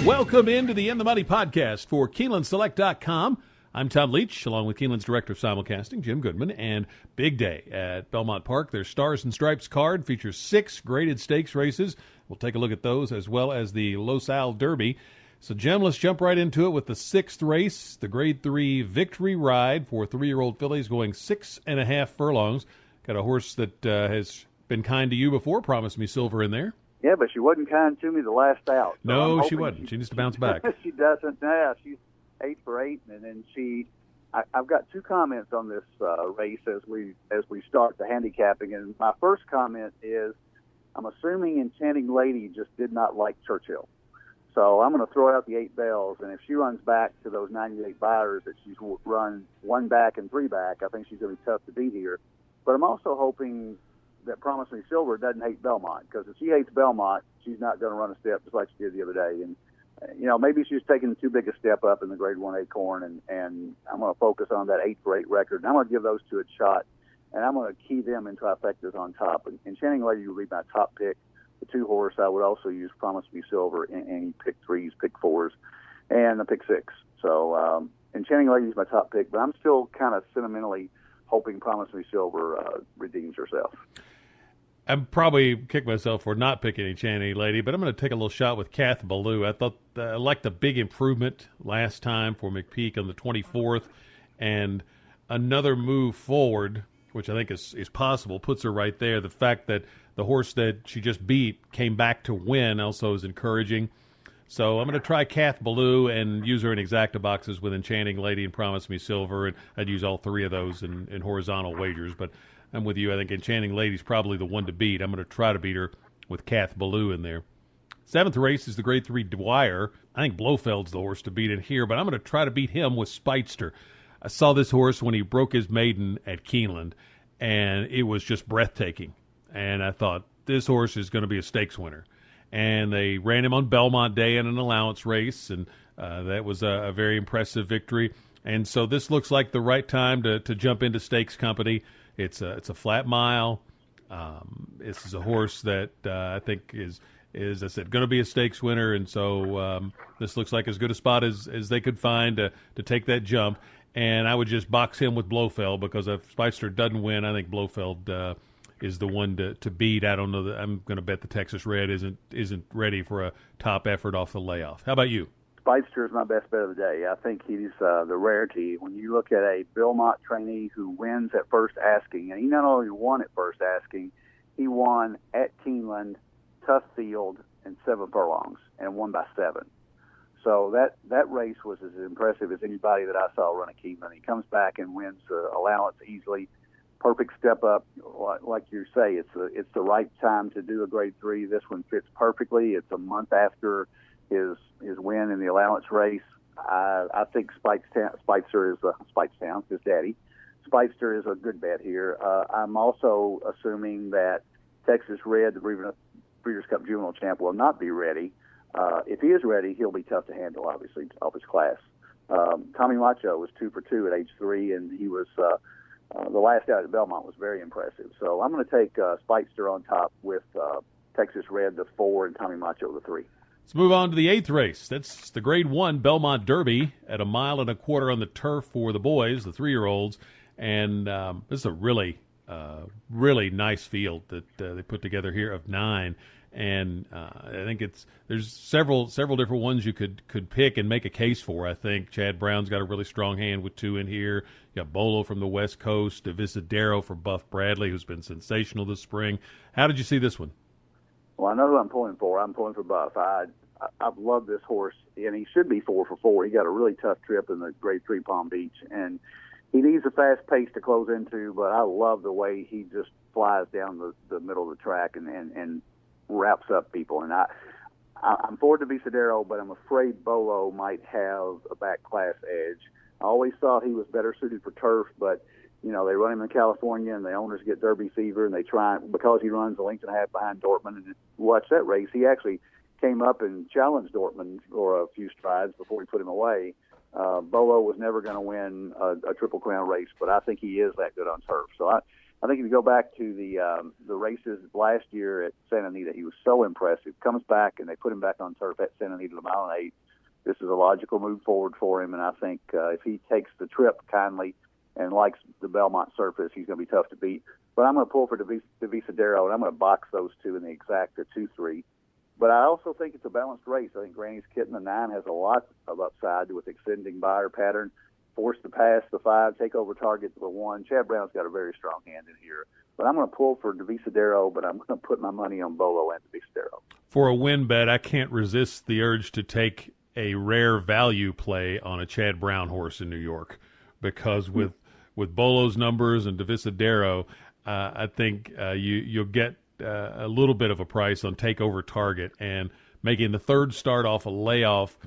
Welcome into the In the Money podcast for KeenelandSelect.com. I'm Tom Leach, along with Keeneland's Director of Simulcasting, Jim Goodman, and big day at Belmont Park. Their Stars and Stripes card features 6 graded stakes races. We'll take a look at those as well as the Los Al Derby. So, Jim, let's jump right into it with the 6th race, the Grade 3 Victory Ride for 3-year-old fillies going 6.5 furlongs. Got a horse that has been kind to you before, Promised Me Silver in there. Yeah, but she wasn't kind to me the last out. So no, she wasn't. She needs to bounce back. She doesn't. Yeah, she's 8 for 8, and then I've got 2 comments on this race as we start the handicapping. And my first comment is, I'm assuming Enchanting Lady just did not like Churchill. So I'm going to throw out the 8 bells, and if she runs back to those 98 buyers that she's run 1 back and 3 back, I think she's going to be tough to beat here. But I'm also hoping that Promise Me Silver doesn't hate Belmont, because if she hates Belmont, she's not going to run a step just like she did the other day. And maybe she's taking too big a step up in the Grade 1 Acorn, and I'm going to focus on that 8 for 8 record. And I'm going to give those 2 a shot, and I'm going to key them in trifectas on top. And Enchanting Lady will be my top pick. The 2 horse, I would also use Promise Me Silver in any pick 3s, pick 4s, and the pick 6. So Enchanting Lady is my top pick, but I'm still kind of sentimentally hoping Promise Me Silver redeems herself. I'm probably kick myself for not picking Enchanting Lady, but I'm going to take a little shot with Kath Ballou. I thought I liked the big improvement last time for McPeak on the 24th, and another move forward, which I think is possible, puts her right there. The fact that the horse that she just beat came back to win also is encouraging. So I'm going to try Kath Ballou and use her in exacta boxes with Enchanting Lady and Promise Me Silver, and I'd use all 3 of those in horizontal wagers. But I'm with you. I think Enchanting Lady's probably the one to beat. I'm going to try to beat her with Kath Ballou in there. 7th race is the Grade 3 Dwyer. I think Blofeld's the horse to beat in here, but I'm going to try to beat him with Speightster. I saw this horse when he broke his maiden at Keeneland, and it was just breathtaking. And I thought, this horse is going to be a stakes winner. And they ran him on Belmont Day in an allowance race, and that was a very impressive victory. And so this looks like the right time to jump into stakes company. It's a flat mile. This is a horse that I think is I said, going to be a stakes winner, and so this looks like as good a spot as they could find to take that jump. And I would just box him with Blofeld, because if Speightster doesn't win, I think Blofeld is the one to beat. I don't know. I'm going to bet the Texas Red isn't ready for a top effort off the layoff. How about you? Speightster is my best bet of the day. I think he's the rarity. When you look at a Belmont trainee who wins at first asking, and he not only won at first asking, he won at Keeneland, tough field, and 7 furlongs, and won by 7. So that race was as impressive as anybody that I saw run at Keeneland. He comes back and wins allowance easily. Perfect step up, like you say. It's the right time to do a Grade 3. This one fits perfectly. It's a month after his win in the allowance race. I think Speightster is Speightstown, his daddy. Speightster is a good bet here. I'm also assuming that Texas Red, the Breeders' Cup Juvenile Champ, will not be ready. If he is ready, he'll be tough to handle, obviously, off his class. Tommy Macho was 2 for 2 at age 3, and he was the last out at Belmont was very impressive. So I'm going to take Speightster on top with Texas Red, the 4, and Tommy Macho, the 3. Let's move on to the 8th race. That's the Grade 1 Belmont Derby at 1.25 miles on the turf for the boys, the 3-year-olds. And this is a really nice field that they put together here of 9. And I think there's several different ones you could pick and make a case for. I think Chad Brown's got a really strong hand with 2 in here. You got Bolo from the West Coast, Divisidero for Buff Bradley, who's been sensational this spring. How did you see this one? Well, I know who I'm pulling for. I'm pulling for Buff. I've loved this horse, and he should be 4 for 4. He got a really tough trip in the Grade 3 Palm Beach, and he needs a fast pace to close into, but I love the way he just flies down the middle of the track and wraps up people. And I'm for Divisidero, but I'm afraid Bolo might have a back class edge. I always thought he was better suited for turf, but they run him in California, and the owners get Derby fever, and they try, because he runs a length and a half behind Dortmund. And watch that race. He actually came up and challenged Dortmund for a few strides before he put him away. Bolo was never going to win a Triple Crown race, but I think he is that good on turf. So I think if you go back to the races last year at Santa Anita, he was so impressive. Comes back and they put him back on turf at Santa Anita, the mile and 8. This is a logical move forward for him, and I think if he takes the trip kindly and likes the Belmont surface, he's going to be tough to beat. But I'm going to pull for Divisidero, and I'm going to box those two in the exact 2-3. But I also think it's a balanced race. I think Granny's Kitten, the 9, has a lot of upside with extending buyer pattern, force to pass the 5, take over target the 1. Chad Brown's got a very strong hand in here. But I'm going to pull for Divisidero, but I'm going to put my money on Bolo and Divisidero. For a win bet, I can't resist the urge to take a rare value play on a Chad Brown horse in New York, because with Bolo's numbers and Divisidero, I think you'll get a little bit of a price on Takeover Target, and making the third start off a layoff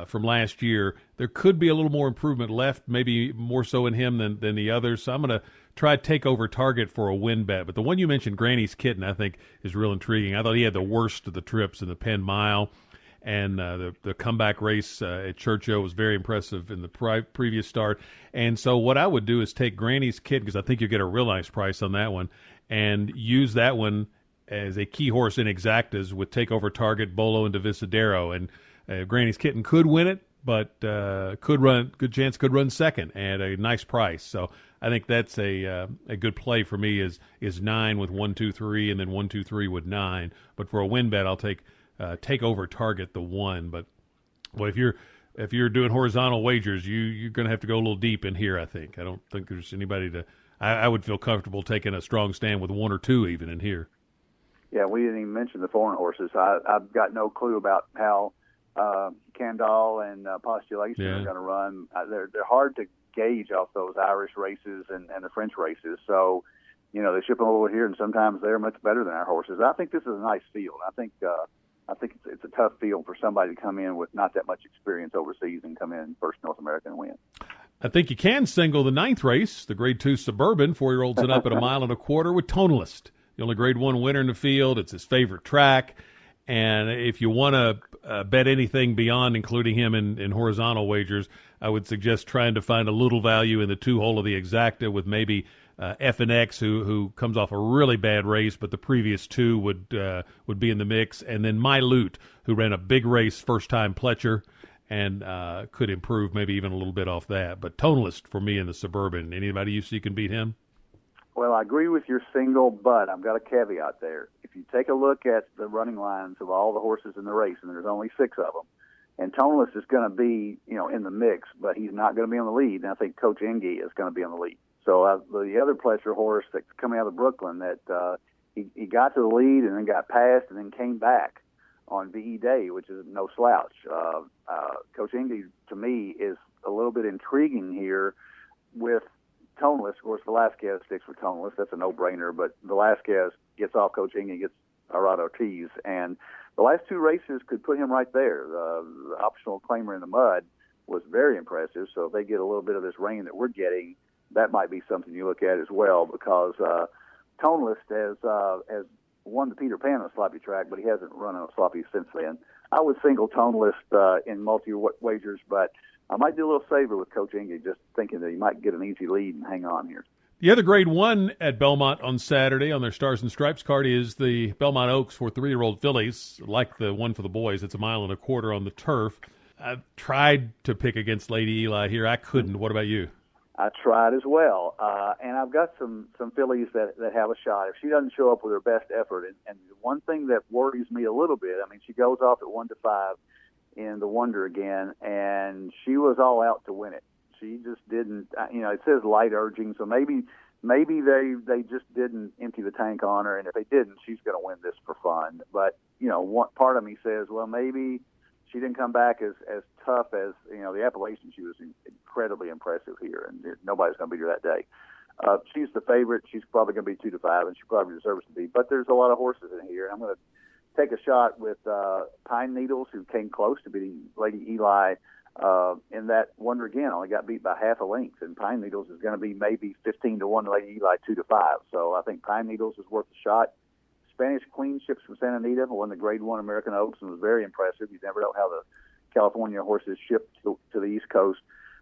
from last year. There could be a little more improvement left, maybe more so in him than the others. So I'm going to try Takeover Target for a win bet. But the one you mentioned, Granny's Kitten, I think is real intriguing. I thought he had the worst of the trips in the Penn Mile. And the comeback race at Churchill was very impressive in the previous start. And so what I would do is take Granny's Kitten, because I think you'll get a real nice price on that one, and use that one as a key horse in exactas with Takeover Target, Bolo, and Divisidero. And Granny's Kitten could win it, but good chance could run second at a nice price. So I think that's a good play for me is 9 with 1, 2, 3, and then 1, 2, 3 with 9. But for a win bet, I'll take Takeover Target the 1. But well, if you're doing horizontal wagers, you're going to have to go a little deep in here. I think. I don't think there's anybody to. I would feel comfortable taking a strong stand with 1 or 2 even in here. Yeah, we didn't even mention the foreign horses. I've got no clue about how Candal and Postulation are going to run. They're hard to gauge off those Irish races and the French races. So, they ship them over here, and sometimes they're much better than our horses. I think this is a nice field. I think it's a tough field for somebody to come in with not that much experience overseas and come in first North American and win. I think you can single the 9th race, the Grade 2 Suburban, 4-year-olds and up at 1.25 miles with Toanlist. The only Grade 1 winner in the field. It's his favorite track. And if you want to bet anything beyond including him in horizontal wagers, I would suggest trying to find a little value in the 2-hole of the exacta with maybe F&X, who comes off a really bad race, but the previous 2 would be in the mix. And then My Loot, who ran a big race first-time Pletcher and could improve maybe even a little bit off that. But Toanlist for me in the Suburban. Anybody you see can beat him? Well, I agree with your single, but I've got a caveat there. If you take a look at the running lines of all the horses in the race, and there's only 6 of them, and Toanlist is going to be, in the mix, but he's not going to be on the lead, and I think Coach Engie is going to be on the lead. So the other Pletcher horse that's coming out of Brooklyn, that he got to the lead and then got passed and then came back on VE Day, which is no slouch. Coach Engie, to me, is a little bit intriguing here with Toanlist. Of course, Velasquez sticks with Toanlist. That's a no-brainer. But Velasquez gets off Coach Engie, gets Arad Ortiz. And the last 2 races could put him right there. The optional claimer in the mud was very impressive. So if they get a little bit of this rain that we're getting, that might be something you look at as well, because Toanlist has won the Peter Pan on a sloppy track, but he hasn't run on a sloppy since then. I would single Toanlist in multi-wagers, but I might do a little saver with Coach Engie, just thinking that he might get an easy lead and hang on here. The other Grade 1 at Belmont on Saturday on their Stars and Stripes card is the Belmont Oaks for 3-year-old fillies, like the one for the boys. It's 1.25 miles on the turf. I've tried to pick against Lady Eli here. I couldn't. What about you? I tried as well, and I've got some fillies that have a shot. If she doesn't show up with her best effort, and one thing that worries me a little bit, she goes off at 1-5 in the Wonder again, and she was all out to win it. She just didn't, it says light urging, so maybe they just didn't empty the tank on her, and if they didn't, she's going to win this for fun. But, one part of me says, well, maybe she didn't come back as tough as, the Appalachian. She was incredibly impressive here, and nobody's going to beat her that day. She's the favorite. She's probably going to be 2-5, and she probably deserves to be. But there's a lot of horses in here, and I'm going to take a shot with Pine Needles, who came close to beating Lady Eli in that Wonder again. Only got beat by half a length, and Pine Needles is going to be maybe 15-1 to Lady Eli 2-5. So I think Pine Needles is worth a shot. Spanish Queen ships from Santa Anita, won the Grade 1 American Oaks, and was very impressive. You never know how the California horses ship to the East Coast.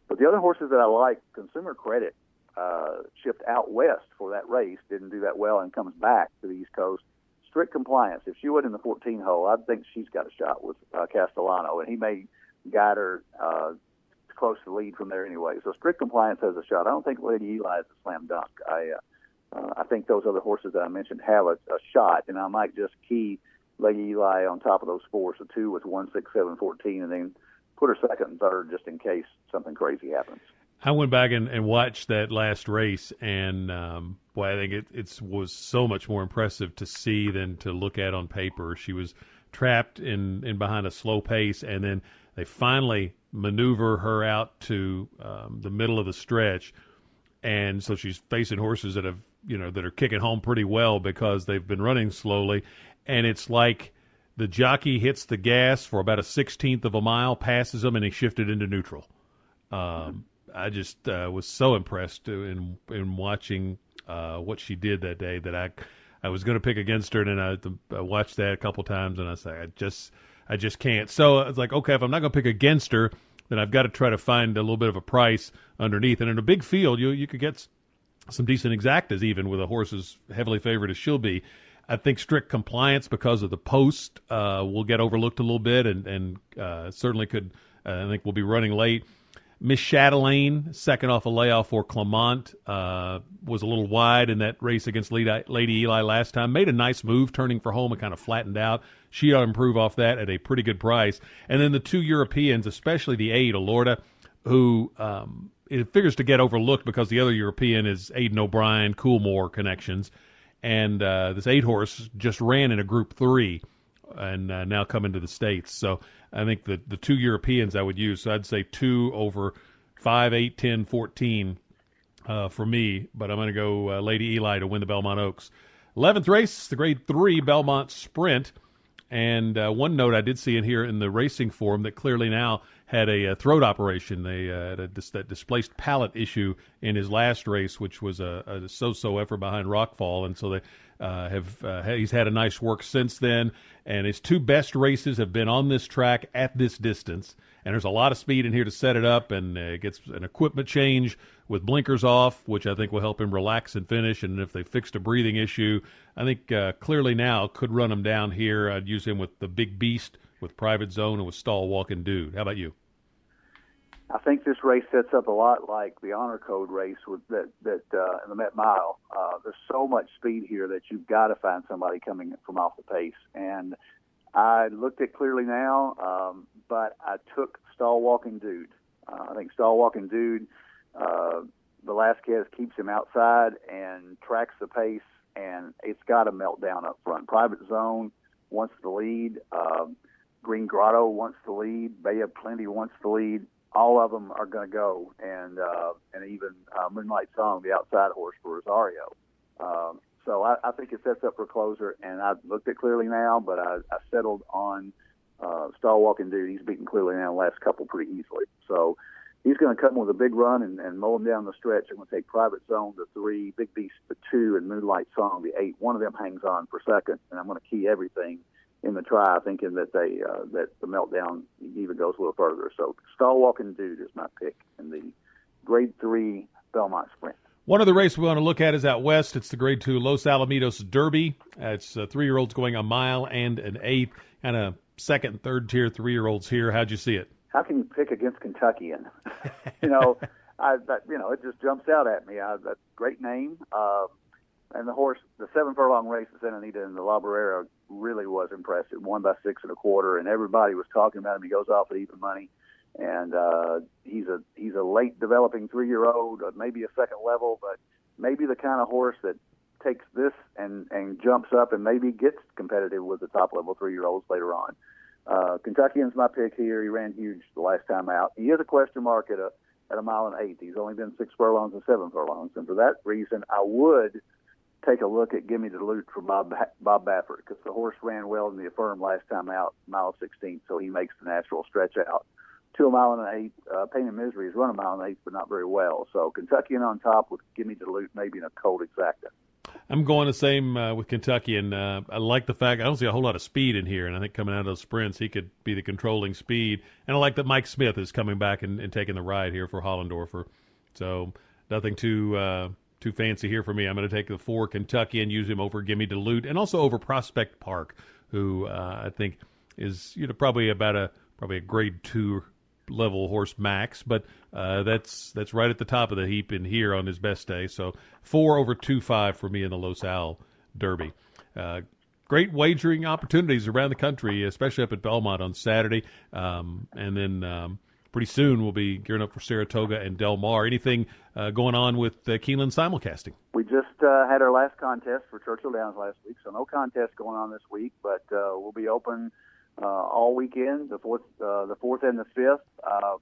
But the other horses that I like, Consumer Credit, shipped out west for that race, didn't do that well, and comes back to the East Coast. Strict Compliance. If she went in the 14 hole, I think she's got a shot with Castellano, and he may guide her close to the lead from there anyway. So Strict Compliance has a shot. I don't think Lady Eli is a slam dunk. I think those other horses that I mentioned have a shot, and I might just key Lady Eli on top of those four, so 2 with 1, 6, 7, 14, and then put her second and third just in case something crazy happens. I went back and watched that last race, and boy, I think it was so much more impressive to see than to look at on paper. She was trapped in behind a slow pace, and then they finally maneuver her out to the middle of the stretch, and so she's facing horses that are kicking home pretty well because they've been running slowly, and it's like the jockey hits the gas for about a 16th of a mile, passes them, and he shifted into neutral. I just was so impressed in watching what she did that day that I was going to pick against her, and then I watched that a couple times, and I said, I just can't. So it's like, okay, if I'm not going to pick against her, then I've got to try to find a little bit of a price underneath. And in a big field, you could get some decent exactas even with a horse as heavily favored as she'll be. I think Strict Compliance, because of the post, will get overlooked a little bit, and certainly could. I think will be running late. Miss Chatelaine, second off a layoff for Clement, was a little wide in that race against Lady Eli last time. Made a nice move, turning for home and kind of flattened out. She ought to improve off that at a pretty good price. And then the 2 Europeans, especially the 8, Alorda, who it figures to get overlooked because the other European is Aidan O'Brien, Coolmore connections. And this 8 horse just ran in a Group 3 and now coming to the States. So I think the 2 Europeans I would use. So I'd say 2 over 5, 8, 10, 14 for me. But I'm going to go Lady Eli to win the Belmont Oaks. 11th race, the Grade 3 Belmont Sprint. And one note I did see in here in the racing form that clearly now had a throat operation. They had that displaced palate issue in his last race, which was a so-so effort behind Rockfall. And so they he's had a nice work since then. And his 2 best races have been on this track at this distance. And there's a lot of speed in here to set it up, and gets an equipment change with blinkers off, which I think will help him relax and finish. And if they fixed a breathing issue, I think clearly now could run him down here. I'd use him with the Big Beast, with Private Zone, and with Stall Walking Dude. How about you? I think this race sets up a lot like the Honor Code race with that in the Met Mile. There's so much speed here that you've got to find somebody coming from off the pace. And I looked at Clearly Now, but I took Stall Walking Dude. I think Stall Walking Dude, Velasquez keeps him outside and tracks the pace, and it's got a meltdown up front. Private Zone wants the lead. Green Grotto wants the lead. Bay of Plenty wants the lead. All of them are going to go, and even Moonlight Song, the outside horse for Rosario. So I think it sets up for a closer, and I looked at Clearly Now, but I settled on Stall Walking Dude. He's beaten Clearly Now the last couple pretty easily. So he's going to come with a big run and mow him down the stretch. I'm going to take Private Zone to 3, Big Beast to 2, and Moonlight Song the 8. One of them hangs on for second, and I'm going to key everything in the try, thinking that that the meltdown even goes a little further. So Stall Walking Dude is my pick in the Grade 3 Belmont Sprint. One other race we want to look at is out west. It's the Grade 2 Los Alamitos Derby. It's 3-year-olds going a mile and an eighth, kind of second and third tier 3-year-olds here. How'd you see it? How can you pick against Kentuckian? It just jumps out at me. That's a great name. And the horse, the 7 furlong race at Santa Anita in the La Barrera really was impressive. Won by 6 1/4, and everybody was talking about him. He goes off at even money, and he's a late developing 3-year-old, maybe a second level, but maybe the kind of horse that takes this and jumps up and maybe gets competitive with the top level 3-year-olds later on. Kentuckian's my pick here. He ran huge the last time out. He is a question mark at a mile and eighth. He's only been 6 furlongs and 7 furlongs, and for that reason, I would take a look at Gimme Dilute for Bob Baffert, because the horse ran well in the Affirm last time out, mile 16, so he makes the natural stretch out. 2 a mile and an eighth. Pain and Misery has run a mile and an eighth, but not very well. So Kentuckian on top with Gimme Dilute, maybe in a cold exacta. I'm going the same with Kentucky, and I like the fact I don't see a whole lot of speed in here, and I think coming out of those sprints, he could be the controlling speed. And I like that Mike Smith is coming back and taking the ride here for Hollendorfer. So Nothing too fancy here for me. I'm going to take the 4 Kentuckian, use him over Gimme Duluth, and also over Prospect Park, who I think is probably a grade 2 level horse max, but that's right at the top of the heap in here on his best day. So 4 over 2.5 for me in the Los Al Derby. Great wagering opportunities around the country, especially up at Belmont on Saturday, and then pretty soon we'll be gearing up for Saratoga and Del Mar. Anything going on with Keeneland simulcasting? We just had our last contest for Churchill Downs last week, so no contest going on this week, but we'll be open all weekend, the 4th and the 5th,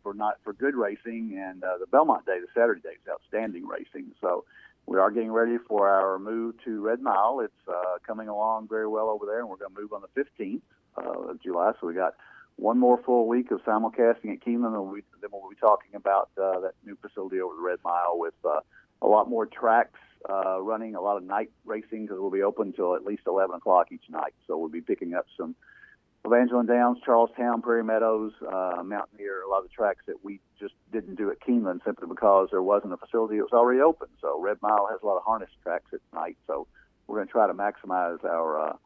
for good racing, and the Belmont Day, the Saturday day, is outstanding racing. So we are getting ready for our move to Red Mile. It's coming along very well over there, and we're going to move on the 15th of July. So we got one more full week of simulcasting at Keeneland, and then we'll be talking about that new facility over the Red Mile with a lot more tracks running, a lot of night racing, because we'll be open until at least 11 o'clock each night. So we'll be picking up some Evangeline Downs, Charlestown, Prairie Meadows, Mountaineer, a lot of the tracks that we just didn't do at Keeneland simply because there wasn't a facility that was already open. So Red Mile has a lot of harness tracks at night. So we're going to try to maximize our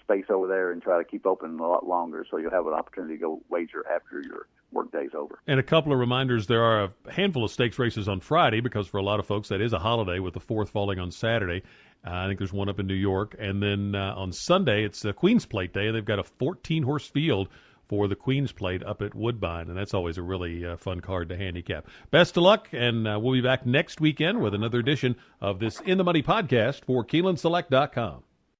space over there and try to keep open a lot longer, so you'll have an opportunity to go wager after your work day's over. And a couple of reminders, there are a handful of stakes races on Friday, because for a lot of folks that is a holiday with the 4th falling on Saturday. I think there's one up in New York. And then on Sunday, it's the Queen's Plate Day, and they've got a 14-horse field for the Queen's Plate up at Woodbine, and that's always a really fun card to handicap. Best of luck, and we'll be back next weekend with another edition of this In the Money podcast for KeenelandSelect.com.